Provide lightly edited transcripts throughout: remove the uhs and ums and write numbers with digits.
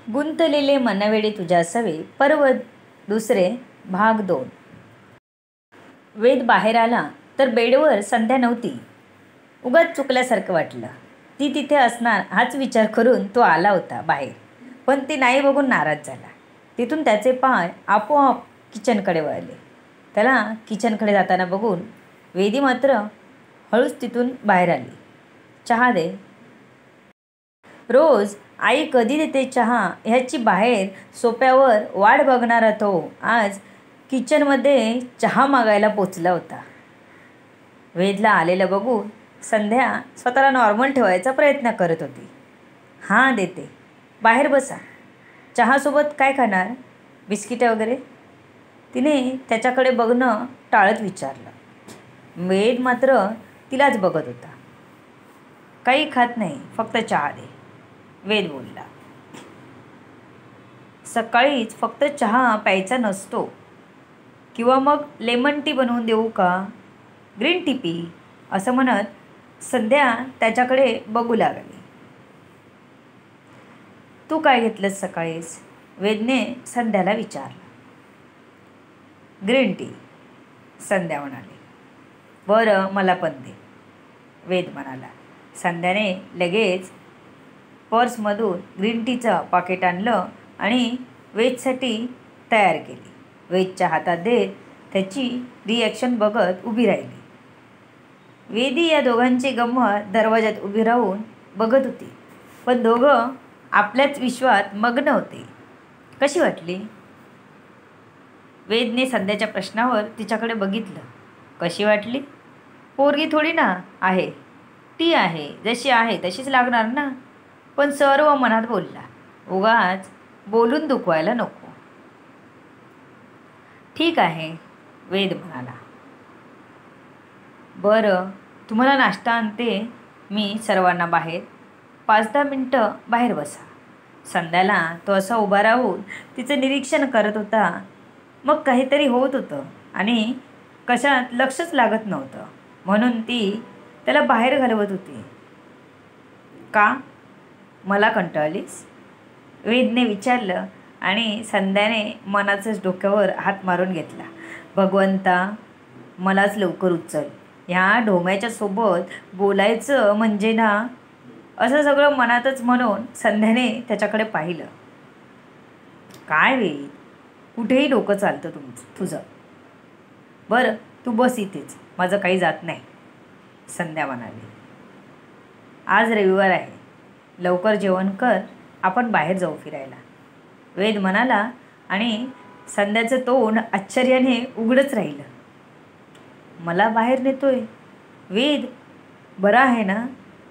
गुंतलेले मनवेडे तुझ्या सवे पर्व दुसरे भाग 2. वेद बाहेर आला तर बेडवर संध्या नव्हती. उगाच चुकल्यासारखं वाटलं. ती तिथे असणार हाच विचार करून तो आला होता बाहेर, पण ती नाही बघून नाराज झाला. तिथून त्याचे पाय आपोआप किचनकडे वळले. त्याला किचनकडे जाताना बघून वेदी मात्र हळूच तिथून बाहेर आली. चहा दे. रोज आई कधी देते चहा ह्याची बाहेर सोप्यावर वाट बघणारा तो आज किचनमध्ये चहा मागायला पोचला होता. वेदला आलेलं बघून संध्या स्वतःला नॉर्मल ठेवायचा प्रयत्न करत होती. हां देते, बाहेर बसा. चहासोबत काय खाणार? बिस्किटं वगैरे? तिने त्याच्याकडे बघणं टाळत विचारलं. वेद मात्र तिलाच बघत होता. काही खात नाही, फक्त चहा दे, वेद बोलला. सकाळीच फक्त चहा प्यायचा नसतो, किंवा मग लेमन टी बनवून देऊ का? ग्रीन टी पी, असं म्हणत संध्या त्याच्याकडे बघू लागली. तू काय घेतलंस सकाळीच? वेदने संध्याला विचारलं. ग्रीन टी, संध्या म्हणाली. बरं, मला पण दे, वेद म्हणाला. संध्याने लगेच पर्समधून ग्रीन टीचं पाकिट आणलं आणि वेदसाठी तयार केली. वेदच्या हातात देत त्याची रिॲक्शन बघत उभी राहिली. वेदी या दोघांची गंमत दरवाजात उभी राहून बघत होती, पण दोघं आपल्याच विश्वात मग्न होते. कशी वाटली? वेदने संध्याच्या प्रश्नावर तिच्याकडे बघितलं. कशी वाटली? पोरगी थोडी ना आहे, ती आहे जशी आहे तशीच लागणार ना. पण सर्व मनात बोलला, उगाच बोलून दुखवायला नको. ठीक आहे, वेद म्हणाला. बरं, तुम्हाला नाश्ता आणते मी सर्वांना बाहेर. 5-10 मिनटं बाहेर बसा. संध्याला तो असा उभा राहून तिचं निरीक्षण करत होता. मग काहीतरी होत होतं आणि कशात लक्षच लागत नव्हतं, म्हणून ती त्याला बाहेर घालवत होती. का? मला कंटाळलीस? वेदने विचारलं आणि संध्याने मनाचंच डोक्यावर हात मारून घेतला. भगवंता, मलाच लवकर उचल. ह्या ढोम्याच्या सोबत बोलायचं म्हणजे ना, असं सगळं मनातच म्हणून संध्याने त्याच्याकडे पाहिलं. काय वेद, कुठेही डोकं चालतं तुझं. बरं, तू बस इथेच, माझं काही जात नाही, संध्या म्हणाली. आज रविवार आहे, लवकर जेवण कर, आपण बाहेर जाऊ फिरायला, वेद म्हणाला. आणि संध्याचं तोंड आश्चर्याने उघडच राहिलं. मला बाहेर नेतोय? वेद, बरं आहे ना?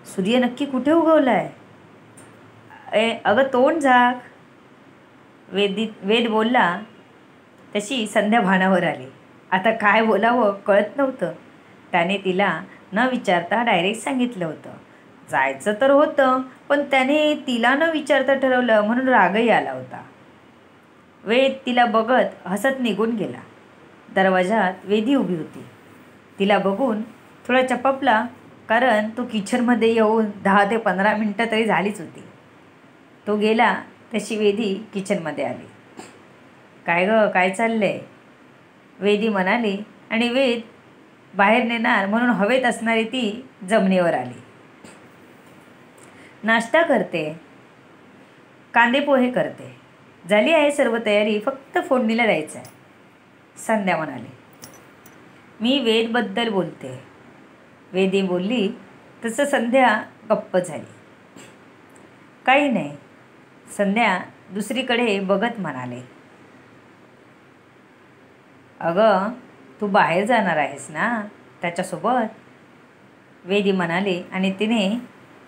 सूर्य नक्की कुठे उगवला आहे? अगं तोंड झाक, वेद बोलला. तशी संध्या भानावर आली. आता काय बोलावं कळत नव्हतं. त्याने तिला न विचारता डायरेक्ट सांगितलं होतं. जायचं तर होतं, पण त्याने तिला न विचारता ठरवलं म्हणून रागही आला होता. वेद तिला बघत हसत निघून गेला. दरवाजात वेदी उभी होती. तिला बघून थोडा चपपला, कारण तो किचनमध्ये येऊन 10 ते 15 मिनटं तरी झालीच होती. तो गेला तशी वेदी किचनमध्ये आली. काय गं, काय चाललंय? वेदी म्हणाली आणि वेद बाहेर नेणार म्हणून हवेत असणारी ती जमिनीवर आली. नाश्ता करते, कांदे पोहे करते, झाली आहे सर्व तयारी, फक्त फोडणीला द्यायचं आहे, संध्या म्हणाली. मी वेदबद्दल बोलते, वेदी बोलली. तसं संध्या गप्प झाली. काही नाही, संध्या दुसरीकडे बघत म्हणाले. अगं, तू बाहेर जाणार आहेस ना त्याच्यासोबत, वेदी म्हणाली. आणि तिने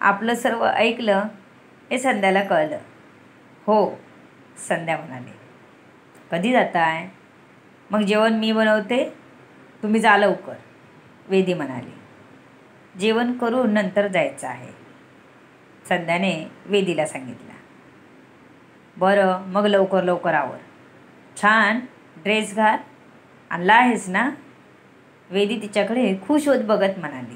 आपलं सर्व ऐकलं हे संध्याला कळलं. हो, संध्या म्हणाली. कधी जाताय? मग जेवण मी बनवते, तुम्ही जा लवकर, वेदी म्हणाली. जेवण करून नंतर जायचं आहे, संध्याने वेदीला सांगितलं. बरं, मग लवकर लवकर आवर. छान ड्रेस घाल, आणला आहेस ना? वेदी तिच्याकडे खुश होत बघत म्हणाली.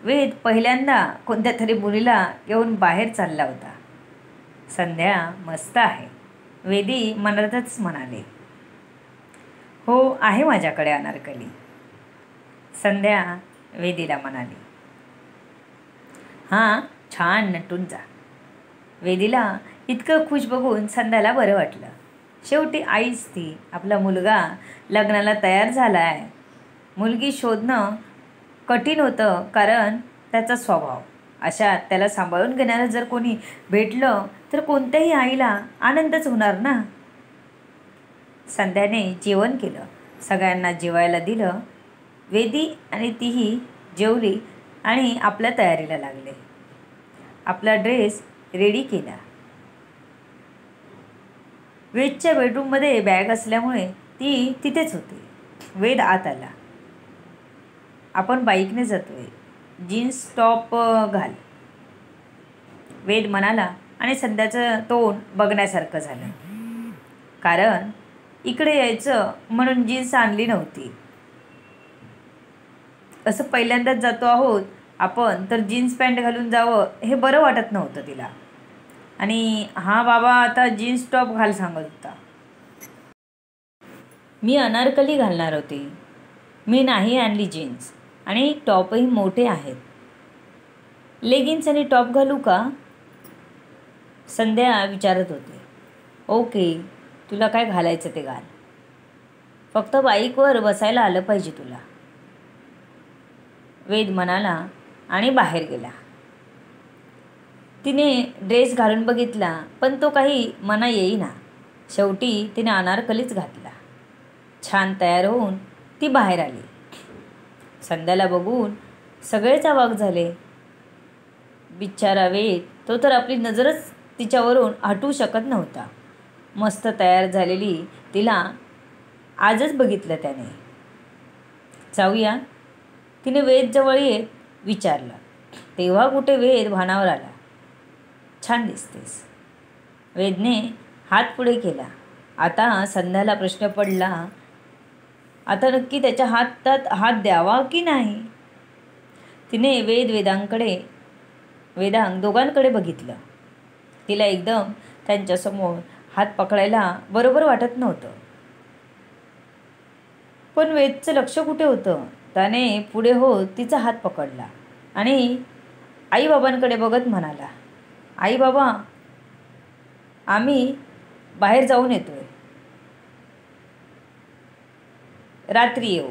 वेद पहिल्यांदा कोणत्या तरी मुलीला घेऊन बाहेर चालला होता. संध्या मस्त आहे, वेदी मनातच म्हणाले. हो, आहे माझ्याकडे अनारकली, संध्या वेदीला म्हणाली. हां, छान नटून जा. वेदीला इतकं खुश बघून संध्याला बरं वाटलं. शेवटी आईच ती. आपला मुलगा लग्नाला तयार झाला आहे. मुलगी शोधणं कठीण होतं, कारण त्याचा स्वभाव. अशात त्याला सांभाळून घेणारं जर कोणी भेटलं तर कोणत्याही आईला आनंदच होणार ना. संध्याने जेवण केलं, सगळ्यांना जेवायला दिलं. वेदी आणि तीही जेवली आणि आपल्या तयारीला लागले. आपला ड्रेस रेडी केला. वेदच्या बेडरूममध्ये बॅग असल्यामुळे ती तिथेच होती. वेद आत आला. आपण बाईकने जातोय, जीन्स टॉप घाल, वेद म्हणाला आणि संध्याचं तोंड बघण्यासारखं झालं. कारण इकडे यायचं म्हणून जीन्स आणली नव्हती. असं पहिल्यांदाच जातो आहोत आपण, तर जीन्स पॅन्ट घालून जावं हे बरं वाटत नव्हतं तिला. आणि हा बाबा आता जीन्स टॉप घाल सांगत होता. मी अनारकली घालणार होते. मी नाही आणली जीन्स, आणि टॉपही मोठे आहेत. लेगिन्स आणि टॉप घालू का, संध्या विचारत होते. ओके, तुला काय घालायचं ते घाल, फक्त बाईकवर बसायला आलं पाहिजे तुला, वेद म्हणाला आणि बाहेर गेला. तिने ड्रेस घालून बघितला, पण तो काही मना येईना. शेवटी तिने अनारकलीच घातला. छान तयार होऊन ती बाहेर आली. संध्याला बघून सगळेच अवाक झाले. बिचारा वेद, तो तर आपली नजरच तिच्यावरून हटवू शकत नव्हता. मस्त तयार झालेली तिला आजच बघितलं त्याने. जाऊया, तिने वेदजवळ येत विचारलं. तेव्हा कुठे वेद भानावर आला. छान दिसतेस, वेदने हात पुढे केला. आता संध्याला प्रश्न पडला, आता नक्की त्याच्या हातात हात द्यावा की नाही. तिने वेदांग दोघांकडे बघितलं. तिला एकदम त्यांच्यासमोर हात पकडायला बरोबर वाटत नव्हतं. पण वेदचं लक्ष कुठे होतं. त्याने पुढे होत तिचा हात पकडला आणि आईबाबांकडे बघत म्हणाला, आई बाबा, आम्ही बाहेर जाऊन येतोय, रात्री येऊ,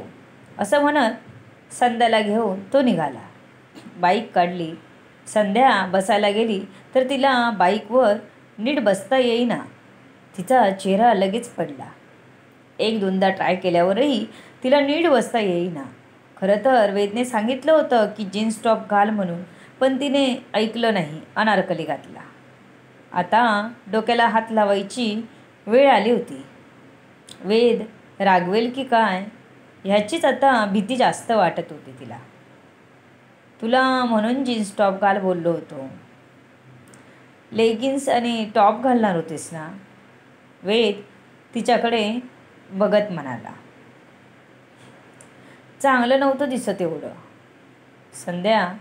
असं म्हणत संध्याला घेऊन तो निघाला. बाईक काढली. संध्या बसायला गेली तर तिला बाईकवर नीट बसता येईना. तिचा चेहरा लगेच पडला. एक दोनदा ट्राय केल्यावरही तिला नीट बसता येईना. खरं तर वेदने सांगितलं होतं की जीन्स टॉप घाल म्हणून, पण तिने ऐकलं नाही, अनारकली घातला. आता डोक्याला हात लावायची वेळ आली होती. वेद रागवेल की काय ह्याचीच आता भीती जास्त वाटत होती तिला. तुला म्हणून जीन्स टॉप घाल बोललो होतो, लेगिन्स आणि टॉप घालणार होतेस ना, वेद तिच्याकडे बघत म्हणाला. चांगलं नव्हतं दिसत एवढं, संध्या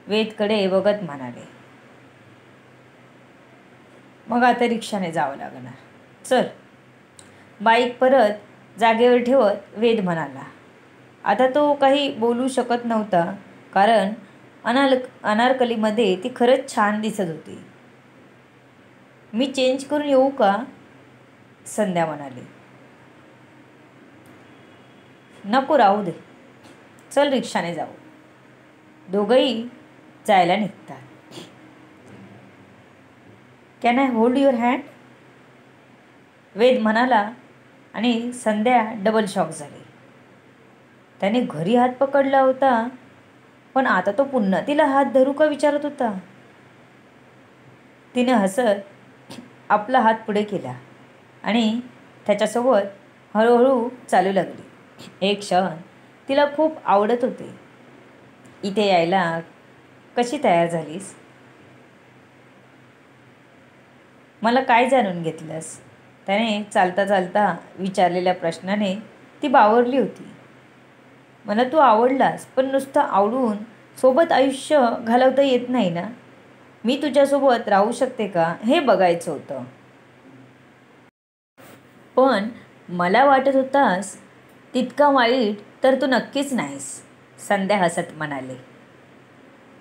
वेदकडे बघत म्हणाले. मग आता रिक्षाने जावं लागणार, चल. बाईक परत जागेवर ठेवत वेद म्हणाला. आता तो काही बोलू शकत नव्हता, कारण अनारकलीमध्ये ती खरंच छान दिसत होती. मी चेंज करून येऊ का, संध्या म्हणाली. नको, राहू दे, चल रिक्षाने जाऊ. दोघंही जायला निघतात. Can I hold your hand, Ved म्हणाला आणि संध्या डबल शॉक झाली. त्याने घरी हात पकडला होता, पण आता तो पुन्हा तिला हात धरू का विचारत होता. तिने हसत आपला हात पुढे केला आणि त्याच्यासोबत हळूहळू चालू लागली. एक क्षण तिला खूप आवडत होते. इथे यायला कशी तयार झालीस, मला काय जाणून घेतलंस, त्याने चालता चालता विचारलेल्या प्रश्नाने ती बावरली होती. मला तू आवडलास, पण नुसतं आवडून सोबत आयुष्य घालवता येत नाही ना. मी तुझ्यासोबत राहू शकते का हे बघायचं होतं. पण मला वाटत होतास तितका वाईट तर तू नक्कीच नाहीस, संध्या हसत म्हणाले.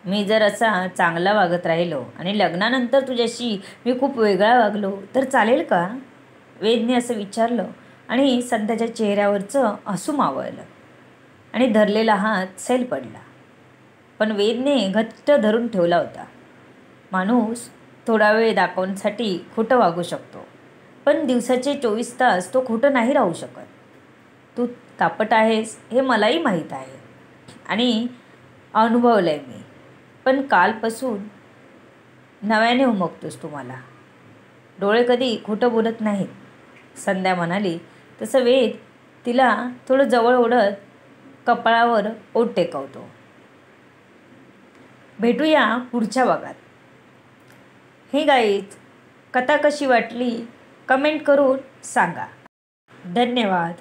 मी जर असा चांगला वागत राहिलो आणि लग्नानंतर तुझ्याशी मी खूप वेगळा वागलो तर चालेल का? वेदने असं विचारलं आणि संध्याच्या चेहऱ्यावरचं हसू मावळलं आणि धरलेला हात सैल पडला. पण वेदने घट्ट धरून ठेवला होता. माणूस थोडा वेळ दाखवण्यासाठी खोटं वागू शकतो, पण दिवसाचे 24 तास तो खोटं नाही राहू शकत. तू तापट आहेस हे मलाही माहीत आहे आणि अनुभवलं आहे मी. पण कालपासून नव्याने उमगतोस तू मला. डोळे कधी खोटं बोलत नाहीत, संध्या म्हणाली. तसं वेद तिला थोडं जवळ ओढत कपाळावर ओठ टेकवतो. भेटूया पुढच्या भागात. हे गाईज, कथा कशी वाटली कमेंट करून सांगा. धन्यवाद.